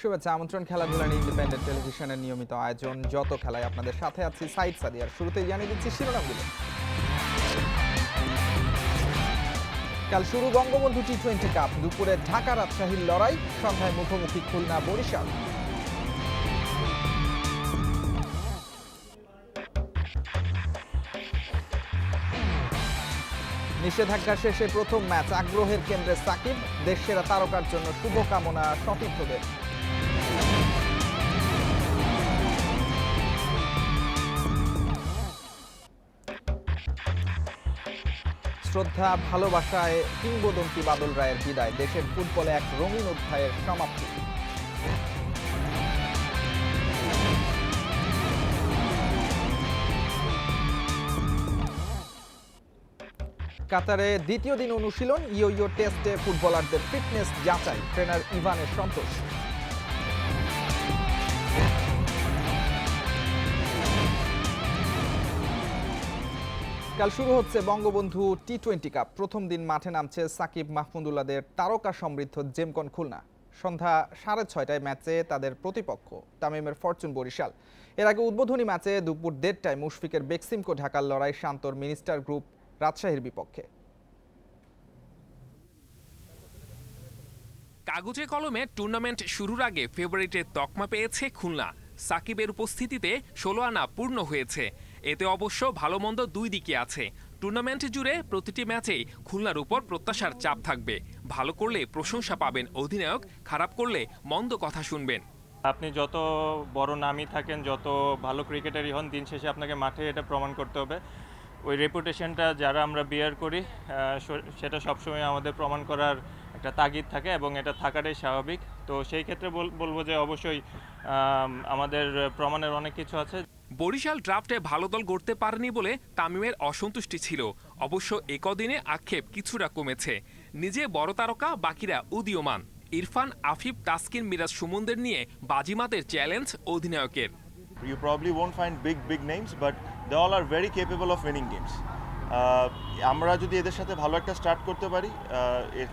শুভেচ্ছা আমন্ত্রণ খেলাধুলা নিয়ে ইন্ডিপেন্ডেন্ট টেলিভিশনের নিয়মিত আয়োজন যত খেলায় আপনাদের সাথে আছি সাইদ সাদিয়ার। শুরুতেই জানিয়ে দিচ্ছি শিরোনামগুলো। কাল শুরু বঙ্গবন্ধু টি-20 কাপ। দুপুরে ঢাকা রাজশাহীর লড়াই, সন্ধ্যায় মুখোমুখি খুলনা বরিশাল। নিষেধাজ্ঞা শেষে প্রথম ম্যাচ, আগ্রহের কেন্দ্রে সাকিব। দেশসেরা তারকার জন্য শুভকামনা সতীর্থদের। শ্রদ্ধা ভালোবাসায় কিংবদন্তি বাদল রায়ের বিদায়, দেশের ফুটবলে এক রঙিন অধ্যায়ের সমাপ্তি। কাতারে দ্বিতীয় দিন অনুশীলন, ইয়ো টেস্টে ফুটবলারদের ফিটনেস যাচাই, ট্রেনার ইভানের সন্তোষ। কাল শুরু হচ্ছে বঙ্গবন্ধু টি-20 কাপ। প্রথম দিন মাঠে নামছে সাকিব মাহমুদুল্লাহদের তারকা সমৃদ্ধ জেমকন খুলনা। সন্ধ্যা 6:30টায় ম্যাচে তাদের প্রতিপক্ষ তামিমের ফরচুন বরিশাল। এর আগে উদ্বোধনী ম্যাচে দুপুর 1:30টায় মুশফিকের বেক্সিমকো ঢাকার লড়াই শান্তর মিনিস্টার গ্রুপ রাজশাহীর বিপক্ষে। কাগজে কলমে টুর্নামেন্ট শুরুর আগে ফেভারিটের তকমা পেয়েছে খুলনা। সাকিবের উপস্থিতিতে 16 আনা পূর্ণ হয়েছে। এতে অবশ্য ভালো মন্দ দুই দিকে আছে। টুর্নামেন্ট জুড়ে প্রতিটি ম্যাচেই খুলনার উপর প্রত্যাশার চাপ থাকবে। ভালো করলে প্রশংসা পাবেন অধিনায়ক, খারাপ করলে মন্দ কথা শুনবেন। আপনি যত বড় নামই থাকেন, যত ভালো ক্রিকেটারই হন, দিন শেষে আপনাকে মাঠে এটা প্রমাণ করতে হবে। ওই রেপুটেশনটা যারা আমরা বিয়ার করি, সেটা সবসময় আমাদের প্রমাণ করার একটা তাগিদ থাকে এবং এটা থাকাটাই স্বাভাবিক। তো সেই ক্ষেত্রে বলবো যে অবশ্যই আমাদের প্রমাণের অনেক কিছু আছে। বরিশাল ড্রাফটে ভালো দল গড়তে পারেনি বলে তামিমের অসন্তুষ্টি ছিল। অবশ্য একদিনে আক্ষেপ কিছুটা কমেছে। নিজে বড় তারকা, বাকিরা উদীয়মান। ইরফান, আফিফ, তাসকিন, মিরাজ, সুমনদের নিয়ে বাজিমাতের চ্যালেঞ্জ অধিনায়কের। You probably won't find big names, but they all are very capable of winning games. আমরা যদি এদের সাথে ভালো একটা স্টার্ট করতে পারি,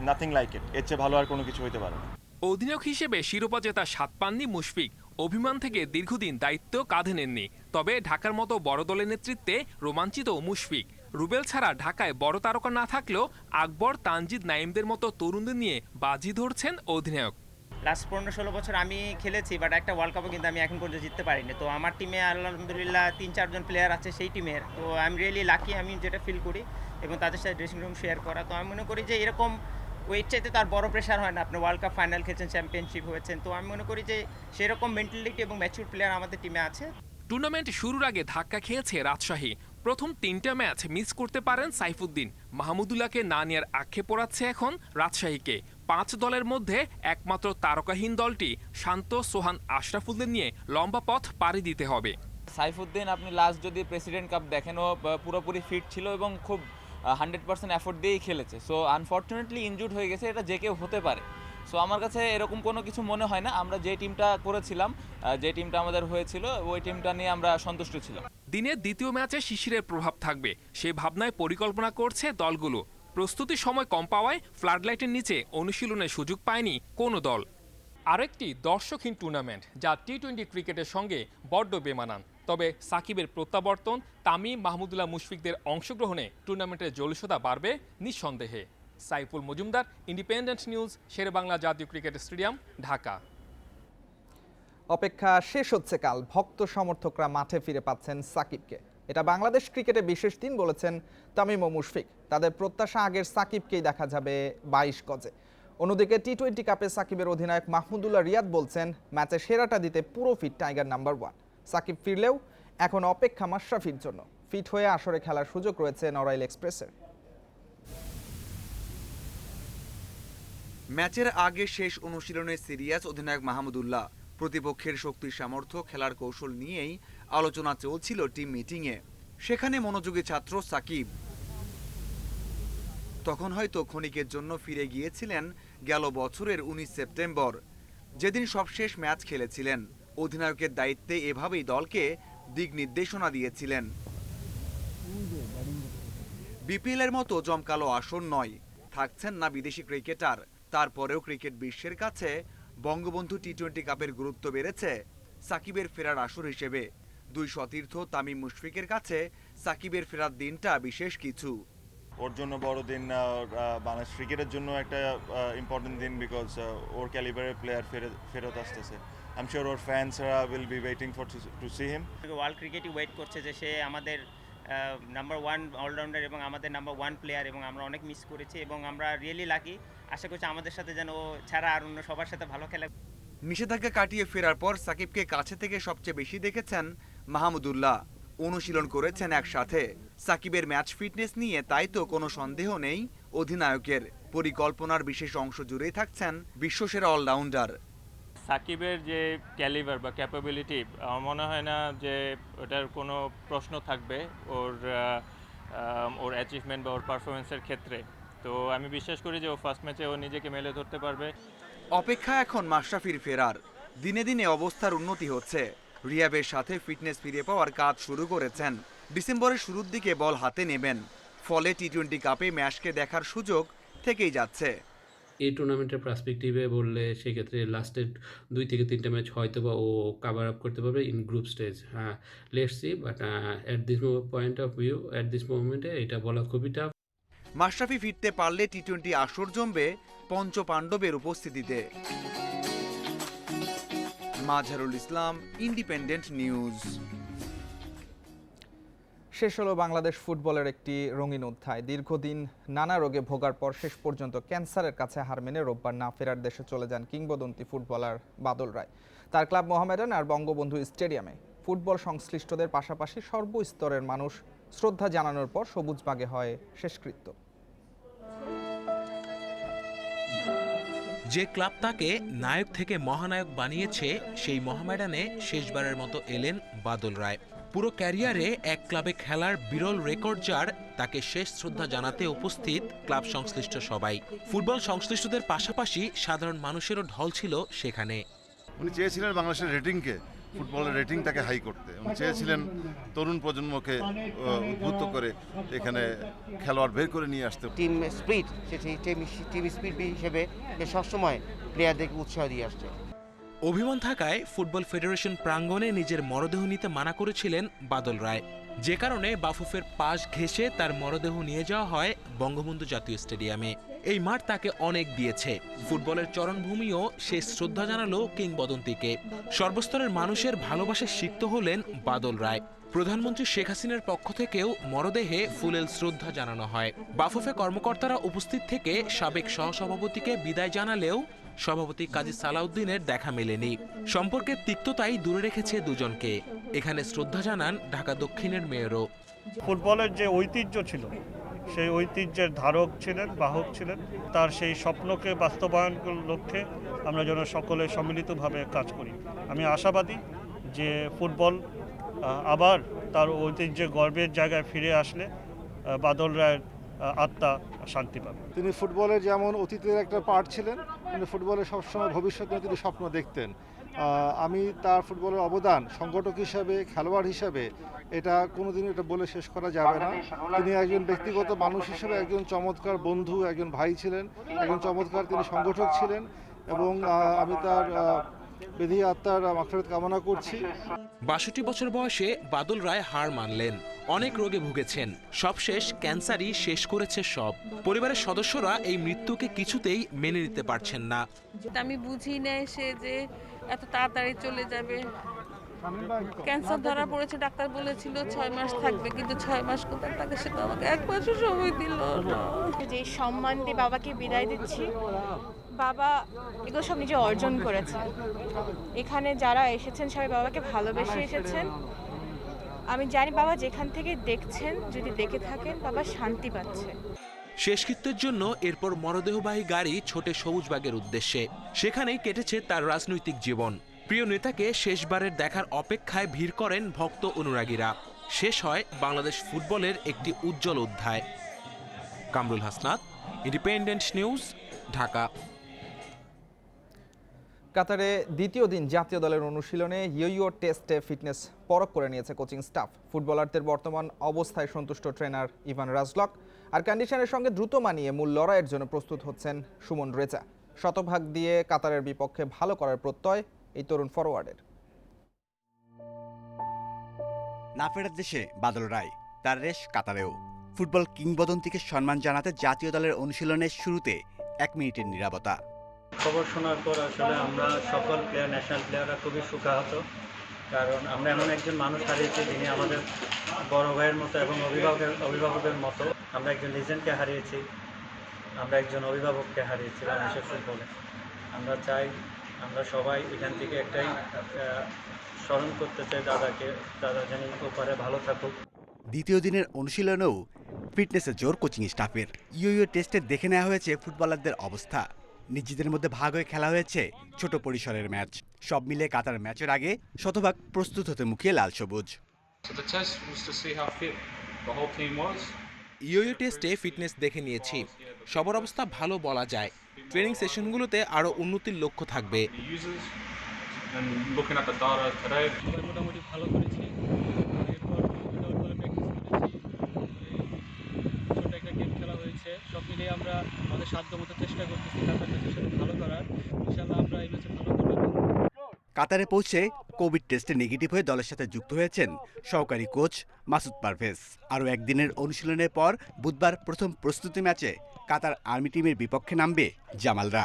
নাথিং লাইক ইট, এর চেয়ে ভালো আর কোনো কিছু হতে পারে না। অধিনায়ক হিসেবে শিরোপা জেতা স্বাদ পাননি মুশফিক। অভিমান থেকে দীর্ঘদিন দায়িত্ব কাঁধে নেননি। তবে ঢাকার মতো বড় দলের নেতৃত্বে রোমাঞ্চিত মুশফিক। রুবেল ছাড়া ঢাকায় বড় তারকা না থাকলেও আকবর, তানজিদ, নাইমদের মতো তরুণদের নিয়ে বাজি ধরছেন অধিনায়ক। লাস্ট 15-16 বছর আমি খেলেছি, বাট একটা ওয়ার্ল্ড কাপও কিন্তু আমি এখন পর্যন্ত জিততে পারিনি। তো আমার টিমে আলহামদুলিল্লাহ 3-4 জন প্লেয়ার আছে সেই টিমের। তো আই এম রিয়েলি লাকি, আমি যেটা ফিল করি, এবং তাদের সাথে ড্রেসিং রুম শেয়ার করা। তো আমি মনে করি যে এরকম ওয়েট চাইতে তার বড় প্রেশার হয় না। আপনি ওয়ার্ল্ড কাপ ফাইনাল খেলছেন, চ্যাম্পিয়নশিপ হয়েছেন। তো আমি মনে করি যে সেরকম মেন্টালিটি এবং ম্যাচিউর প্লেয়ার আমাদের টিমে আছে। টুর্নামেন্ট শুরুর আগে ধাক্কা খেয়েছে রাজশাহী। প্রথম 3টা ম্যাচ মিস করতে পারেন সাইফুদ্দিন। মাহমুদুল্লাহকে না নেওয়ার আক্ষেপ পোড়াচ্ছে এখন রাজশাহীকে। 5 দলের মধ্যে একমাত্র তারকাহীন দলটি শান্ত, সোহান, আশরাফুলদের নিয়ে লম্বা পথ পাড়ি দিতে হবে। সাইফুদ্দিন আপনি লাস্ট যদি প্রেসিডেন্ট কাপ দেখেন, ও পুরোপুরি ফিট ছিল এবং খুব 100% এফোর্ট দিয়েই খেলেছে। সো আনফর্চুনেটলি ইনজুর্ড হয়ে গেছে, এটা যে কেউ হতে পারে। সো আমার কাছে এরকম কোনো কিছু মনে হয় না। আমরা যে টিমটা করেছিলাম, যে টিমটা আমাদের হয়েছিল, ওই টিমটা নিয়ে আমরা সন্তুষ্ট ছিলাম। দিনের দ্বিতীয় ম্যাচে শিশিরের প্রভাব থাকবে, সে ভাবনায় পরিকল্পনা করছে দলগুলো। প্রস্তুতির সময় কম পাওয়ায় ফ্লাডলাইটের নিচে অনুশীলনের সুযোগ পায়নি কোনো দল। আরেকটি দর্শকহীন টুর্নামেন্ট, যা টি-20 ক্রিকেটের সঙ্গে বড্ড বেমানান। তবে সাকিবের প্রত্যাবর্তন, তামিম, মাহমুদুল্লাহ, মুশফিকদের অংশগ্রহণে টুর্নামেন্টের জলিসতা বাড়বে নিঃসন্দেহে। সাইফুল মজুমদার, ইন্ডিপেন্ডেন্ট নিউজ, শেরেবাংলা জাতীয় ক্রিকেট স্টেডিয়াম, ঢাকা। অপেক্ষা শেষ হচ্ছে কাল। ভক্ত সমর্থকরা মাঠে ফিরে পাচ্ছেন সাকিবকে। এটা বাংলাদেশ ক্রিকেটে বিশেষ দিন বলেছেন তামিম ও মুশফিক। তাদের প্রত্যাশা আগের সাকিবকেই দেখা যাবে 22 গজে। অন্যদিকে টি-20 কাপে সাকিবের অধিনায়ক মাহমুদুল্লাহ রিয়াদ বলছেন ম্যাচে সেরাটা দিতে পুরো ফিট টাইগার নাম্বার 1। সাকিব ফিরলেও এখন অপেক্ষা মাশরাফির জন্য। ফিট হয়ে আসরে খেলার সুযোগ রয়েছে নড়াইল এক্সপ্রেসের। ম্যাচের আগে শেষ অনুশীলনে সিরিয়াস অধিনায়ক মাহমুদুল্লাহ। প্রতিপক্ষের শক্তির সামর্থ্য, খেলার কৌশল নিয়েই আলোচনা চলছিল টিম মিটিংয়ে। সেখানে মনোযোগী ছাত্র সাকিব। তখন হয়তো ক্ষণিকের জন্য ফিরে গিয়েছিলেন গেল বছরের 19 সেপ্টেম্বর, যেদিন সবশেষ ম্যাচ খেলেছিলেন। অধিনায়কের দায়িত্বে এভাবেই দলকে দিক নির্দেশনা দিয়েছিলেন। বিপিএলের মতো জমকালো আসর নয়, থাকছেন না বিদেশি ক্রিকেটার। তারপরেও ক্রিকেট বিশ্বের কাছে বঙ্গবন্ধু টি-20 কাপের গুরুত্ব বেড়েছে সাকিবের ফেরার আসর হিসেবে। দুই সতীর্থ তামিম মুশফিকের কাছে সাকিবের ফেরার দিনটা বিশেষ কিছু। ওর জন্য বড় দিন, বাংলাদেশ ক্রিকেটের জন্য একটা ইম্পর্টেন্ট দিন, বিকজ ওর ক্যালিবারের প্লেয়ার ফেরত আসতেছে। আই এম শিওর ওর ফ্যান্সরা will be waiting for to see him. World ক্রিকেটই ওয়েট করছে যে সে আমাদের নাম্বার 1 অলরাউন্ডার এবং আমাদের নাম্বার 1 প্লেয়ার, এবং আমরা অনেক মিস করেছি এবং আমরা রিয়েলি লাকি। আশা করছি আমাদের সাথে যেন ও ছাড়া আর অন্য সবার সাথে ভালো খেলে। নিষেধাজ্ঞা কাটিয়ে ফেরার পর সাকিবকে কাছে থেকে সবচেয়ে বেশি দেখেছেন মাহমুদুল্লাহ। অনুশীলন করেছেন একসাথে। সাকিবের ম্যাচ ফিটনেস নিয়ে তাই তো কোনো সন্দেহ নেই অধিনায়কের। পরিকল্পনার বিশেষ অংশ জুড়েই থাকছেন বিশ্বসেরা অলরাউন্ডার। সাকিবের যে ক্যালিবার বা ক্যাপাবিলিটি, আমার মনে হয় না যে ওটার কোনো প্রশ্ন থাকবে ওর অ্যাচিভমেন্ট বা ওর পারফরমেন্সের ক্ষেত্রে। তো আমি বিশ্বাস করি যে ও ফার্স্ট ম্যাচে ও নিজেকে মেলে ধরতে পারবে। অপেক্ষা এখন মাশরাফির ফেরার। দিনে দিনে অবস্থার উন্নতি হচ্ছে। রিয়াবের সাথে ফিটনেস ফিরে পাওয়ার কাজ শুরু করেছেন। ডিসেম্বরের শুরুর দিকে বল হাতে নেবেন। ফলে টি-20 কাপে ম্যাচকে দেখার সুযোগ থেকেই যাচ্ছে। এই টুর্নামেন্টের পার্সপেক্টিভে বললে সেক্ষেত্রে লাস্টের 2 থেকে 3টা ম্যাচ হয়তো বা ও কাভার আপ করতে পারবে ইন গ্রুপ স্টেজ। হ্যাঁ, let's see, but at this point of view, at this মোমেন্টে এটা বলা খুবই টাফ। মাশরাফি ফিরতে পারলে টি-20 আসর জমবে পঞ্চপাণ্ডবের উপস্থিতিতে। Mazharul Islam, independent news. শেষ হলো বাংলাদেশ ফুটবলের একটি রঙিন অধ্যায়। দীর্ঘদিন নানা রোগে ভোগার পর শেষ পর্যন্ত ক্যান্সারের কাছে হার মেনে রোববার না ফেরার দেশে চলে যান কিংবদন্তি ফুটবলার বাদল রায়। তার ক্লাব মোহামেডান আর বঙ্গবন্ধু স্টেডিয়ামে ফুটবল সংশ্লিষ্টদের পাশাপাশি সর্বস্তরের মানুষ শ্রদ্ধা জানানোর পর সবুজবাগে হয় শেষকৃত্য। যে ক্লাব তাকে নায়ক থেকে মহানায়ক বানিয়েছে, সেই মোহামেডানে শেষবারের মতো এলেন বাদল রায়। পুরো ক্যারিয়ারে এক ক্লাবে খেলার বিরল রেকর্ড যার, তাকে শেষ শ্রদ্ধা জানাতে উপস্থিত ক্লাব সংশ্লিষ্ট সবাই। ফুটবল সংশ্লিষ্টদের পাশাপাশি সাধারণ মানুষেরও ঢল ছিল সেখানে। উনি চেয়েছিলেন বাংলাদেশের রেটিংকে, ফুটবলের রেটিংটাকে হাই করতে। উনি চেয়েছিলেন তরুণ প্রজন্মকে উদ্বুদ্ধ করে এখানে খেলোয়াড় বের করে নিয়ে আসতে। টিম স্পিরিট, সেটি টিম স্পিরিট হিসেবে সবসময় প্লেয়ারদেরকে উৎসাহ দিয়ে আসছে। অভিমান থাকায় ফুটবল ফেডারেশন প্রাঙ্গণে নিজের মরদেহ নিতে মানা করেছিলেন বাদল রায়, যে কারণে বাফুফের পাশ ঘেঁষে তার মরদেহ নিয়ে যাওয়া হয় বঙ্গবন্ধু জাতীয় স্টেডিয়ামে। এই মাঠ তাকে অনেক দিয়েছে। ফুটবলের চরণভূমিও শেষ শ্রদ্ধা জানালো কিংবদন্তিকে। সর্বস্তরের মানুষের ভালোবাসায় সিক্ত হলেন বাদল রায়। প্রধানমন্ত্রী শেখ হাসিনার পক্ষ থেকেও মরদেহে ফুলেল শ্রদ্ধা জানানো হয়। বাফুফে কর্মকর্তারা উপস্থিত থেকে সাবেক সহসভাপতিকে বিদায় জানালেও সভাপতি কাজী সালাউদ্দিনের দেখা মেলেনি। সম্পর্কের তিক্ততাই দূরে রেখেছে দুজনকে। এখানে শ্রদ্ধা জানান ঢাকা দক্ষিণের মেয়রও। ফুটবলের যে ঐতিহ্য ছিল, সেই ঐতিহ্যের ধারক ছিলেন, বাহক ছিলেন। তার সেই স্বপ্নকে বাস্তবায়ন লক্ষ্যে আমরা যেন সকলে সম্মিলিতভাবে কাজ করি। আমি আশাবাদী যে ফুটবল আবার তার ঐতিহ্যের গর্বের জায়গায় ফিরে আসলে বাদল রায়ের আত্মা শান্তি পাবে। তিনি ফুটবলের যেমন অতীতের একটা পার্ট ছিলেন, কিন্তু ফুটবলের সবসময় ভবিষ্যতে তিনি স্বপ্ন দেখতেন। আমি তার ফুটবলের অবদান সংগঠক হিসাবে, খেলোয়াড় হিসাবে এটা কোনোদিন এটা বলে শেষ করা যাবে না। তিনি একজন ব্যক্তিগত মানুষ হিসেবে একজন চমৎকার বন্ধু, একজন ভাই ছিলেন, একজন চমৎকার তিনি সংগঠক ছিলেন, এবং আমি তার বেদি আত্মার মাগফিরাত কামনা করছি। ৬২ বছর বয়সে বাদল রায় হার মানলেন। অনেক রোগে ভুগেছেন, সবশেষ ক্যান্সারই শেষ করেছে সব। পরিবারের সদস্যরা এই মৃত্যুকে কিছুতেই মেনে নিতে পারছেন না। আমি বুঝি না সে যে এত তাড়াতাড়ি চলে যাবে। ক্যান্সার ধরা পড়েছে, ডাক্তার বলেছিল 6 মাস থাকবে, কিন্তু 6 মাস কোথায় থাকে, সেটা আমাকে 1 মাসও সময় দিল না। যে সম্মান দিয়ে বাবাকে বিদায় দিচ্ছি, বাবা এগুলো সব নিজে অর্জন করেছে। এখানে যারা এসেছেন সবাই বাবাকে ভালোবেসে এসেছেন। আমি জানি বাবা যেখান থেকে দেখছেন, যদি দেখে থাকেন, বাবা শান্তি পাচ্ছে। শেষকৃত্যের জন্য এরপর মরদেহবাহী গাড়ি ছোটে সবুজবাগের উদ্দেশ্যে। সেখানেই কেটেছে তার রাজনৈতিক জীবন। প্রিয় নেতাকে শেষবারের দেখার অপেক্ষায় ভিড় করেন ভক্ত অনুরাগীরা। শেষ হয় বাংলাদেশ ফুটবলের একটি উজ্জ্বল অধ্যায়। Kamrul Hasnat, independent news, Dhaka. কাতারে দ্বিতীয় দিন জাতীয় দলের অনুশীলনে ইয়ো টেস্টে ফিটনেস পরখ করে নিয়েছে কোচিং স্টাফ। ফুটবলারদের বর্তমান অবস্থায় সন্তুষ্ট ট্রেনার ইভান রাজলক, আর কন্ডিশনের সঙ্গে দ্রুত মানিয়ে মূল লড়াইয়ের জন্য প্রস্তুত হচ্ছেন সুমন রেজা। শতভাগ দিয়ে কাতারের বিপক্ষে ভালো করার প্রত্যয় এই তরুণ ফরোয়ার্ডের। না ফেরার দেশে বাদল রায়, তার রেশ কাতারেও। ফুটবল কিংবদন্তিকে সম্মান জানাতে জাতীয় দলের অনুশীলনের শুরুতে 1 মিনিটের নীরবতা। খবর শোনার পর আসলে আমরা সকল প্লেয়ার, ন্যাশনাল প্লেয়াররা খুবই শোকাহত, কারণ আমরা এমন একজন মানুষ হারিয়েছি যিনি আমাদের বড় ভাইয়ের মতো এবং অভিভাবকের মতো। আমরা একজন লিজেন্ডকে হারিয়েছি, আমরা একজন অভিভাবককে হারিয়েছি বাংলাদেশের ফুটবলে। আমরা চাই, আমরা সবাই এখান থেকে একটাই স্মরণ করতে চাই দাদাকে, দাদা যেন ওপারে ভালো থাকুক। দ্বিতীয় দিনের অনুশীলনেও ফিটনেসে জোর কোচিং স্টাফের। ইউইও টেস্টে দেখে নেওয়া হয়েছে ফুটবলারদের অবস্থা। নিজেদের মধ্যে ভাগ হয়ে খেলা হয়েছে ছোট পরিসরের ম্যাচ। সব মিলে কাতার ম্যাচের আগে শতভাগ প্রস্তুত হতে মুখিয়ে লাল সবুজ। ইউইও টেস্টে ফিটনেস দেখে নিয়েছি, সবার অবস্থা ভালো বলা যায়। ট্রেনিং সেশনগুলোতে আরও উন্নতির লক্ষ্য থাকবে। মোটামুটি ভালো করেছি, ছোট একটা গেম খেলা হয়েছে। সব মিলিয়ে আমরা আমাদের সাধ্যমতো চেষ্টা করতেছি কাতার ম্যাচের সাথে ভালো করার। ইনশাআল্লাহ আমরা এই ম্যাচে ভালো করব। কাতারে পৌঁছে কোভিড টেস্টে নেগেটিভ হয়ে দলের সাথে যুক্ত হয়েছেন সহকারী কোচ মাসুদ পারভেজ। আরও একদিনের অনুশীলনের পর বুধবার প্রথম প্রস্তুতি ম্যাচে কাতার আর্মি টিমের বিপক্ষে নামবে জামালরা।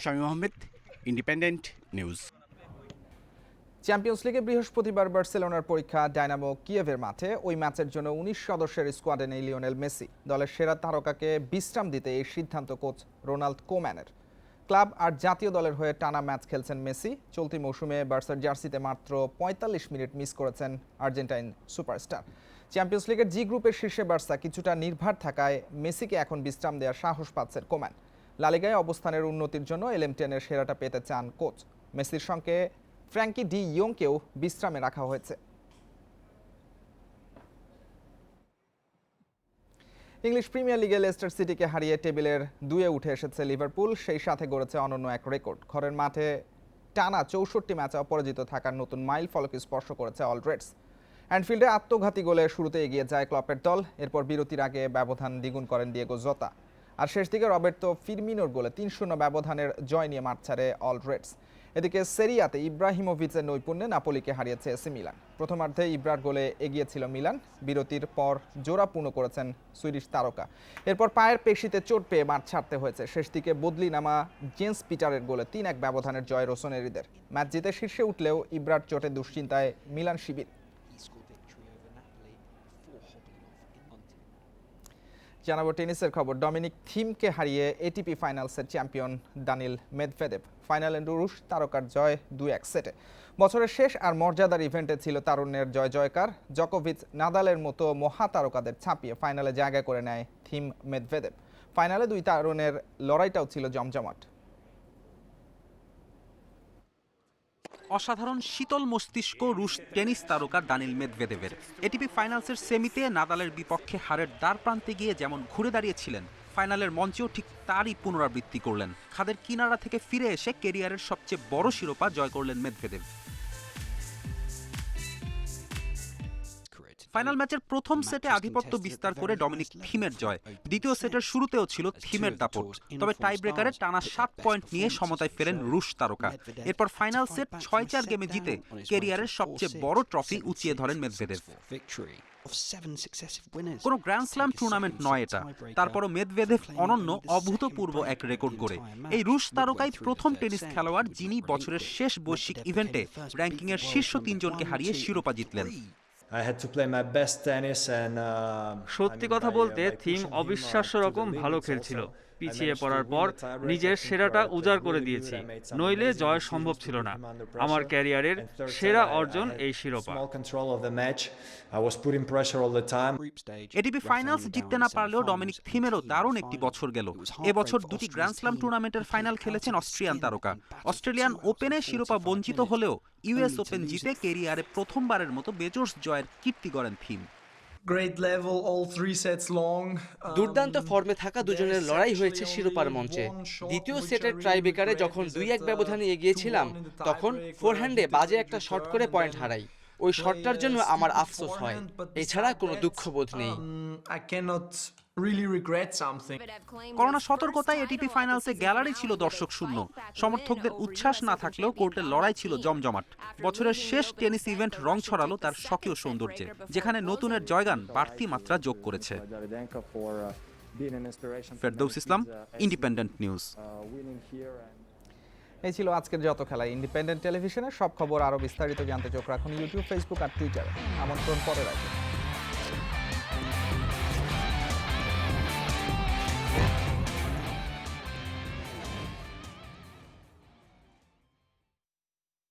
Shamim Ahmed, Independent News. Champions লিগে বৃহস্পতিবার বার্সেলোনার পরীক্ষা ডায়নামো কিয়েভের মাঠে। ওই ম্যাচের জন্য 19 সদস্যের স্কোয়াডে নেই লিওনেল মেসি। দলের সেরা তারকাকে বিশ্রাম দিতে এই সিদ্ধান্ত কোচ রোনাল্ড কোম্যানের। ক্লাব আর জাতীয় দলের হয়ে টানা ম্যাচ খেলছেন মেসি। চলতি মৌসুমে বার্সার জার্সিতে মাত্র 45 মিনিট মিস করেছেন আর্জেন্টাইন সুপারস্টার। চ্যাম্পিয়ন্স লিগের জি গ্রুপের শীর্ষে বার্সা কিছুটা নির্ভর থাকায় মেসিকে এখন বিশ্রাম দেওয়ার সাহস পাচ্ছেন কোম্যান। লা লিগায় অবস্থানের উন্নতির জন্য LM10-এর সেরাটা পেতে চান কোচ। মেসির সঙ্গে ফ্র্যাঙ্কি ডি ইয়ংকেও বিশ্রামে রাখা হয়েছে। ইংলিশ প্রিমিয়ার লিগে লেস্টার সিটিকে হারিয়ে টেবিলের 2-এ উঠে এসেছে লিভারপুল। সেই সাথে গড়েছে অনন্য এক রেকর্ড। ঘরের মাঠে টানা 64 ম্যাচে অপরাজিত থাকার নতুন মাইল ফলক স্পর্শ করেছে অল রেডস। অ্যানফিল্ডে আত্মঘাতী গোলে শুরুতে এগিয়ে যায় ক্লপের দল। এরপর বিরতির আগে ব্যবধান দ্বিগুণ করেন ডিয়েগো জোতা। আর শেষ দিকে রবের্তো ফিরমিনোর গোলে 3-0 ব্যবধানের জয় নিয়ে মাঠ ছাড়ে অল রেডস। এদিকে সেরিয়াতে ইব্রাহিমোভিচের নৈপুণ্যে নাপোলিকে হারিয়েছে এসি মিলান। প্রথমার্ধে ইব্রার গোলে এগিয়েছিল মিলান। বিরতির পর জোড়া পূর্ণ করেছেন সুইডিশ তারকা। এরপর পায়ের পেশিতে চোট পেয়ে মাঠ ছাড়তে হয়েছে। শেষ দিকে বদলি নামা জেমস পিটারের গোলে 3-1 ব্যবধানের জয় রোসনেরিদের। ম্যাচ জিতে শীর্ষে উঠলেও ইব্রার চোটে দুশ্চিন্তায় মিলান শিবির। জানাবো টেনিসের খবর। ডমিনিক থিমকে হারিয়ে এটিপি ফাইনালসের চ্যাম্পিয়ন দানিল মেদভেদেভ। ফাইনালে রুশ তারকার জয় 2-1 সেটে। বছরের শেষ আর মর্যাদার ইভেন্টে ছিল তারুণ্যের জয় জয়কার। জকোভিচ, নাদালের মতো মহাতারকাদের ছাপিয়ে ফাইনালে জায়গা করে নেয় থিম মেদভেদেভ। ফাইনালে দুই তারুণের লড়াইটাও ছিল জমজমাট। অসাধারণ শীতল মস্তিষ্ক রুশ টেনিস তারকা দানিল মেদভেদেভের। এটিপি ফাইনালসের সেমিতে নাদালের বিপক্ষে হারের দ্বার প্রান্তে গিয়ে যেমন ঘুরে দাঁড়িয়েছিলেন, ফাইনালের মঞ্চেও ঠিক তারই পুনরাবৃত্তি করলেন। খাদের কিনারা থেকে ফিরে এসে কেরিয়ারের সবচেয়ে বড় শিরোপা জয় করলেন মেদভেদেভ। ফাইনাল ম্যাচের প্রথম সেটে আধিপত্য বিস্তার করে ডমিনিক থিমের জয়। দ্বিতীয় সেটের শুরুতেও ছিল থিমের দাপট, তবে টাই ব্রেকারে টানা 7 পয়েন্ট নিয়ে সমতায় ফেরেন রুশ তারকা। এরপর ফাইনাল সেট 6-4 গেমে জিতে কেরিয়ারের সবচেয়ে বড় ট্রফি উঁচিয়ে ধরেন মেদভেদেভ। কোনো গ্র্যান্ড স্ল্যাম টুর্নামেন্ট নয় এটা, তারপরও মেদভেদেভ অনন্য অভূতপূর্ব এক রেকর্ড করে। এই রুশ তারকাই প্রথম টেনিস খেলোয়াড় যিনি বছরের শেষ বৈশ্বিক ইভেন্টে র্যাঙ্কিংয়ের শীর্ষ 3 জনকে হারিয়ে শিরোপা জিতলেন। সত্যি কথা বলতে থিম অবিশ্বাস্য রকম ভালো খেলছিল। পিছিয়ে পড়ার পর নিজের সেরাটা উজাড় করে দিয়েছি, নইলে জয় সম্ভব ছিল না। আমার ক্যারিয়ারের সেরা অর্জন এই শিরোপা। এটিপি ফাইনালস জিততে না পারলেও ডমিনিক থিমেরও দারুণ একটি বছর গেল। এবছর দুটি গ্র্যান্ড স্ল্যাম টুর্নামেন্টের ফাইনাল খেলেছেন অস্ট্রিয়ান তারকা। অস্ট্রেলিয়ান ওপেনে শিরোপা বঞ্চিত হলেও ইউএস ওপেন জিতে কেরিয়ারে প্রথমবারের মতো বেজোস জয়ের কীর্তি গড়েন থিম। দুর্দান্ত ফর্মে থাকা দুজনের লড়াই হয়েছে শিরোপার মঞ্চে। দ্বিতীয় সেটের ট্রাইব্রেকারে যখন 2-1 ব্যবধানে এগিয়েছিলাম, তখন ফোরহ্যান্ডে বাজে একটা শট করে পয়েন্ট হারাই। ওই শটটার জন্য আমার আফসোস হয়, এছাড়া কোনো দুঃখবোধ নেই। করোনা সতর্কতায় এটিপি ফাইনালসে গ্যালারি ছিল দর্শক শূন্য, সমর্থকদের উচ্ছ্বাস না থাকলেও কোর্টের লড়াই ছিল জমজমাট। বছরের শেষ টেনিস ইভেন্ট রং ছড়ালো তার স্বকীয় সৌন্দর্যে, যেখানে নতুনের জয়গান বাড়তি মাত্রা যোগ করেছে। ফেরদৌস ইসলাম, ইন্ডিপেন্ডেন্ট নিউজ। এই ছিল আজকের যত খেলা। ইন্ডিপেন্ডেন্ট টেলিভিশনের সব খবর আরও বিস্তারিত জানতে চোখ রাখুন ইউটিউব, ফেসবুক আর টুইটারে। আমন্ত্রণ পরে রাখুন।